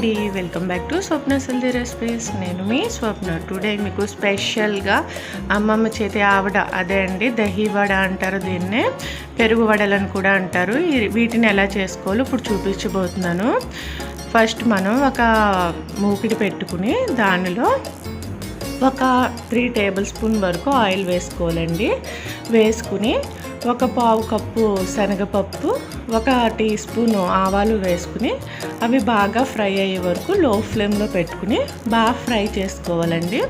అండి, welcome back to Swapna healthy recipes. నేను మీ స్వప్న. Today మీకు స్పెషల్గా అమ్మమ్మ చేతి ఆవడ, అదే అండి దహీవడ అంటారు, దీన్నే పెరుగు వడలని కూడా అంటారు. వీటిని ఎలా చేసుకోవాలో ఇప్పుడు చూపించబోతున్నాను. ఫస్ట్ మనం ఒక మూకిడి పెట్టుకుని దానిలో ఒక 3 టేబుల్ స్పూన్ వరకు ఆయిల్ వేసుకోవాలండి. వేసుకుని ఒక పావు కప్పు శనగపప్పు, ఒక టీ స్పూన్ ఆవాలు వేసుకుని అవి బాగా ఫ్రై అయ్యే వరకు లో ఫ్లేమ్లో పెట్టుకుని బాగా ఫ్రై చేసుకోవాలండి.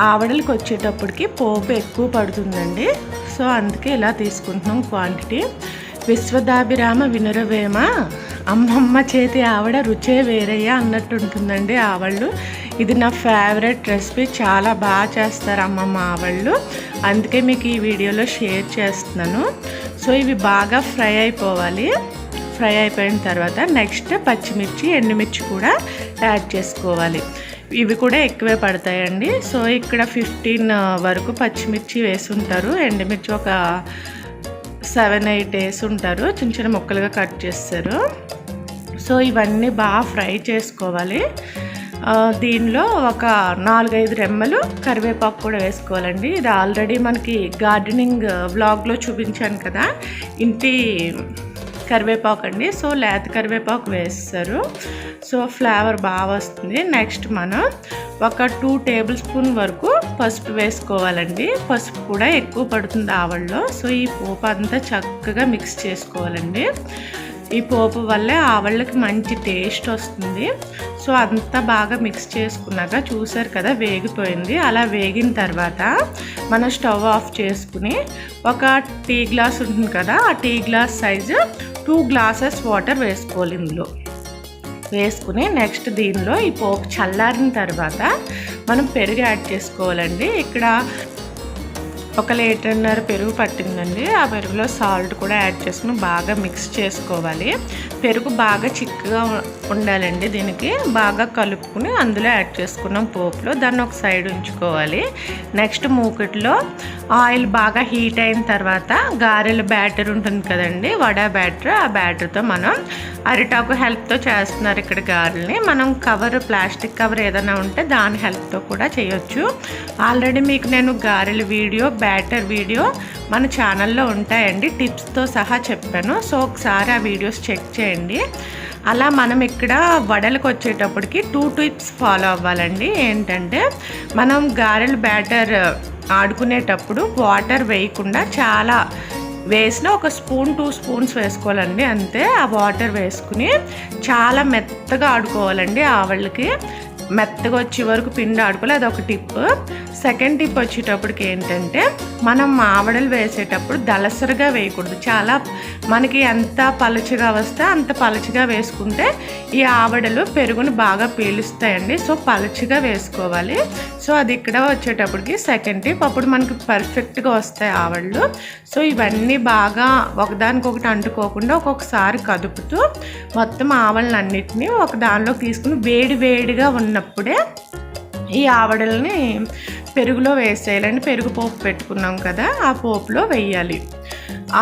ఆవడలకు వచ్చేటప్పటికి పోపు ఎక్కువ పడుతుందండి, సో అందుకే ఇలా తీసుకుంటున్నాం క్వాంటిటీ. విశ్వదాభిరామ వినురవేమ, అమ్మమ్మ చేతి ఆవడ రుచే వేరయ్యా అన్నట్టు ఉంటుందండి ఆవళ్ళు. ఇది నా ఫేవరెట్ రెసిపీ, చాలా బాగా చేస్తారు అమ్మమ్మ ఆవళ్ళు, అందుకే మీకు ఈ వీడియోలో షేర్ చేస్తున్నాను. సో ఇవి బాగా ఫ్రై అయిపోవాలి. ఫ్రై అయిపోయిన తర్వాత నెక్స్ట్ పచ్చిమిర్చి, ఎండుమిర్చి కూడా యాడ్ చేసుకోవాలి. ఇవి కూడా ఎక్కువే పడతాయండి. సో ఇక్కడ 15 వరకు పచ్చిమిర్చి వేసుంటారు, ఎండుమిర్చి ఒక 7-8 వేసి ఉంటారు, చిన్న చిన్న ముక్కలుగా కట్ చేస్తారు. సో ఇవన్నీ బాగా ఫ్రై చేసుకోవాలి. దీనిలో ఒక 4-5 రెమ్మలు కరివేపాకు కూడా వేసుకోవాలండి. ఇది ఆల్రెడీ మనకి గార్డెనింగ్ వ్లాగ్లో చూపించాను కదా, ఇంటి కరివేపాకు అండి. సో లేత కరివేపాకు వేస్తారు, సో ఫ్లేవర్ బాగా వస్తుంది. నెక్స్ట్ మనం ఒక 2 టేబుల్ స్పూన్ వరకు పసుపు వేసుకోవాలండి. పసుపు కూడా ఎక్కువ పడుతుంది ఆవల్లో. సో ఈ పోపు అంతా చక్కగా మిక్స్ చేసుకోవాలండి. ఈ పోపు వల్లే ఆవళ్ళకి మంచి టేస్ట్ వస్తుంది. సో అంతా బాగా మిక్స్ చేసుకున్నాక చూసారు కదా వేగిపోయింది. అలా వేగిన తర్వాత మనం స్టవ్ ఆఫ్ చేసుకుని ఒక టీ గ్లాస్ ఉంటుంది కదా, ఆ tea glass size 2 glasses water వేసుకోవాలి. ఇందులో వేసుకుని నెక్స్ట్ దీనిలో ఈ పోపు చల్లారిన తర్వాత మనం పెరుగు యాడ్ చేసుకోవాలండి. ఇక్కడ 1.5 లీటర్ పెరుగు పట్టిందండి. ఆ పెరుగులో సాల్ట్ కూడా యాడ్ చేసుకుని బాగా మిక్స్ చేసుకోవాలి. పెరుగు బాగా చిక్కగా ఉండాలండి, దీనికి బాగా కలుపుకుని అందులో యాడ్ చేసుకున్నాం పోపులో. దాన్ని ఒక సైడ్ ఉంచుకోవాలి. నెక్స్ట్ మూకిట్లో ఆయిల్ బాగా హీట్ అయిన తర్వాత గారెల బ్యాటర్ ఉంటుంది కదండి, వడ బ్యాటర్, ఆ బ్యాటర్తో మనం అరిటాకు హెల్ప్తో చేస్తున్నారు ఇక్కడ గారెల్ని. మనం కవర్, ప్లాస్టిక్ కవర్ ఏదైనా ఉంటే దాని హెల్ప్తో కూడా చేయొచ్చు. ఆల్రెడీ మీకు నేను గారెల వీడియో, బ్యాటర్ వీడియో మన ఛానల్లో ఉంటాయండి, టిప్స్తో సహా చెప్పాను. సో ఒకసారి ఆ వీడియోస్ చెక్ చేయండి. అలా మనం ఇక్కడ వడలకు వచ్చేటప్పటికి 2 టిప్స్ ఫాలో అవ్వాలండి. ఏంటంటే మనం గారెల బ్యాటర్ ఆడుకునేటప్పుడు వాటర్ వేయకుండా, చాలా వేసిన ఒక 2 స్పూన్స్ వేసుకోవాలండి అంతే. ఆ వాటర్ వేసుకుని చాలా మెత్తగా ఆడుకోవాలండి. ఆవళ్ళకి మెత్తగా వచ్చే వరకు పిండి ఆడుకోవాలి, అదొక టిప్. సెకండ్ టిప్ వచ్చేటప్పటికి ఏంటంటే మనం ఆవడలు వేసేటప్పుడు దలసరిగా వేయకూడదు. చాలా మనకి ఎంత పలచగా వస్తే అంత పలచగా వేసుకుంటే ఈ ఆవడలు పెరుగుని బాగా పీలుస్తాయండి. సో పలచగా వేసుకోవాలి. సో అది ఇక్కడ వచ్చేటప్పటికి సెకండ్ టిప్. అప్పుడు మనకి పర్ఫెక్ట్గా వస్తాయి ఆవడలు. సో ఇవన్నీ బాగా ఒకదానికొకటి అంటుకోకుండా ఒక్కొక్కసారి కదుపుతూ మొత్తం ఆవడలు అన్నిటినీ ఒక దానిలోకి తీసుకుని వేడి వేడిగా ఉన్నప్పుడే ఈ ఆవడల్ని పెరుగులో వేసేయాలండి. పెరుగు పోపు పెట్టుకున్నాం కదా, ఆ పోపులో వేయాలి.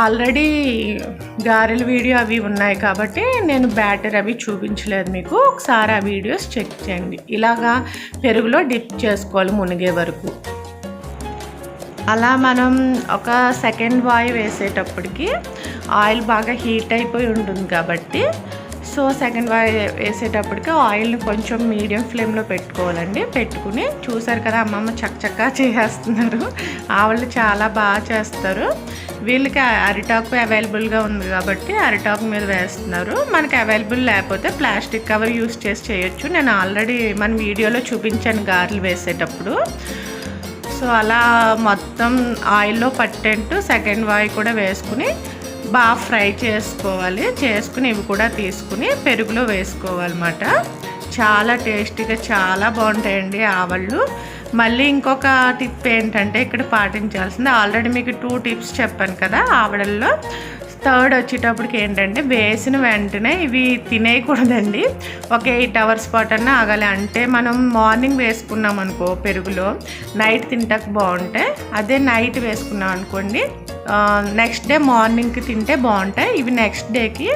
ఆల్రెడీ గారెల వీడియో అవి ఉన్నాయి కాబట్టి నేను బ్యాటర్ అవి చూపించలేదు మీకు. ఒకసారి ఆ వీడియోస్ చెక్ చేయండి. ఇలాగా పెరుగులో డిప్ చేసుకోవాలి మునిగే వరకు. అలా మనం ఒక సెకండ్ వాయి వేసేటప్పటికి ఆయిల్ బాగా హీట్ అయిపోయి ఉంటుంది కాబట్టి, సో సెకండ్ వాయి వేసేటప్పటికి ఆయిల్ని కొంచెం మీడియం ఫ్లేమ్లో పెట్టుకోవాలండి. పెట్టుకుని చూసారు కదా అమ్మమ్మ చక్కగా చేస్తున్నారు. ఆవళ్ళు చాలా బాగా చేస్తారు. వీళ్ళకి అరిటాకు అవైలబుల్గా ఉంది కాబట్టి అరిటాకు మీద వేస్తున్నారు. మనకి అవైలబుల్ లేకపోతే ప్లాస్టిక్ కవర్ యూస్ చేసి చేయొచ్చు. నేను ఆల్రెడీ మన వీడియోలో చూపించాను గారెలు వేసేటప్పుడు. సో అలా మొత్తం ఆయిల్లో పట్టేట్టు సెకండ్ వాయి కూడా వేసుకుని బాగా ఫ్రై చేసుకోవాలి. చేసుకుని ఇవి కూడా తీసుకుని పెరుగులో వేసుకోవాలన్నమాట. చాలా టేస్టీగా చాలా బాగుంటాయండి ఆవళ్ళు. మళ్ళీ ఇంకొక టిప్ ఏంటంటే ఇక్కడ పాటించాల్సింది, ఆల్రెడీ మీకు 2 టిప్స్ చెప్పాను కదా ఆవడల్లో. థర్డ్ వచ్చేటప్పటికి ఏంటంటే వేసిన వెంటనే ఇవి తినేయకూడదండి. ఒక 8 అవర్స్ పాటు అన్నా ఆగాలి. అంటే మనం మార్నింగ్ వేసుకున్నాం అనుకో పెరుగులో, నైట్ తింటాక బాగుంటాయి. అదే నైట్ వేసుకున్నాం అనుకోండి నెక్స్ట్ డే మార్నింగ్కి తింటే బాగుంటాయి. ఇవి నెక్స్ట్ డేకి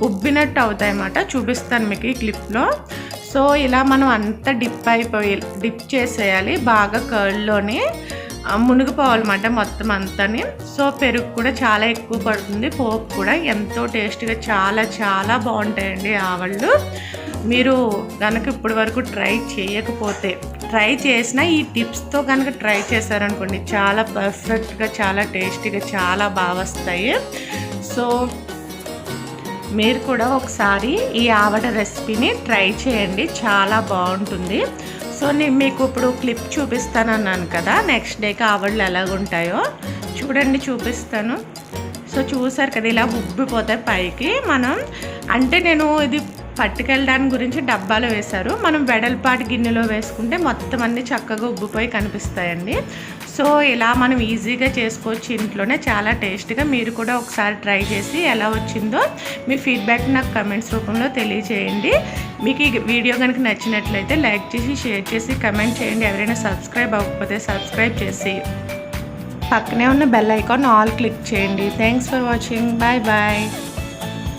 ఉబ్బినట్టు అవుతాయి అన్నమాట. చూపిస్తాను మీకు ఈ క్లిప్లో. సో ఇలా మనం అంతా డిప్ చేసేయాలి బాగా కర్డ్లోని మునిగిపోవాలన్నమాట మొత్తం అంతాని. సో పెరుగు కూడా చాలా ఎక్కువ పడుతుంది, పోపు కూడా ఎంతో టేస్ట్గా చాలా చాలా బాగుంటాయండి ఆవళ్ళు. మీరు కనుక ఇప్పటి వరకు ట్రై చేయకపోతే ట్రై చేసిన ఈ టిప్స్తో కనుక ట్రై చేశారనుకోండి చాలా పర్ఫెక్ట్గా చాలా టేస్టీగా చాలా బాగా వస్తాయి. సో మీరు కూడా ఒకసారి ఈ ఆవడ రెసిపీని ట్రై చేయండి, చాలా బాగుంటుంది. సో నేను మీకు ఇప్పుడు క్లిప్ చూపిస్తానన్నాను కదా, నెక్స్ట్ డేకి ఆవడలు ఎలాగుంటాయో చూడండి, చూపిస్తాను. సో చూసారు కదా ఇలా ఉబ్బిపోతాయి పైకి. మనం అంటే నేను ఇది పట్టుకెళ్ళడానికి గురించి డబ్బాలో వేశారు, మనం వెడల్పాటి గిన్నెలో వేసుకుంటే మొత్తం అన్నీ చక్కగా ఉబ్బిపోయి కనిపిస్తాయండి. సో ఇలా మనం ఈజీగా చేసుకోవచ్చు ఇంట్లోనే, చాలా టేస్ట్గా. మీరు కూడా ఒకసారి ట్రై చేసి ఎలా వచ్చిందో మీ ఫీడ్బ్యాక్ నాకు కమెంట్స్ రూపంలో తెలియజేయండి. మీకు ఈ వీడియో కనుక నచ్చినట్లయితే లైక్ చేసి షేర్ చేసి కమెంట్ చేయండి. ఎవరైనా సబ్స్క్రైబ్ అవ్వకపోతే సబ్స్క్రైబ్ చేసి పక్కనే ఉన్న బెల్ ఐకాన్ ఆల్ క్లిక్ చేయండి. Thanks for watching. Bye bye.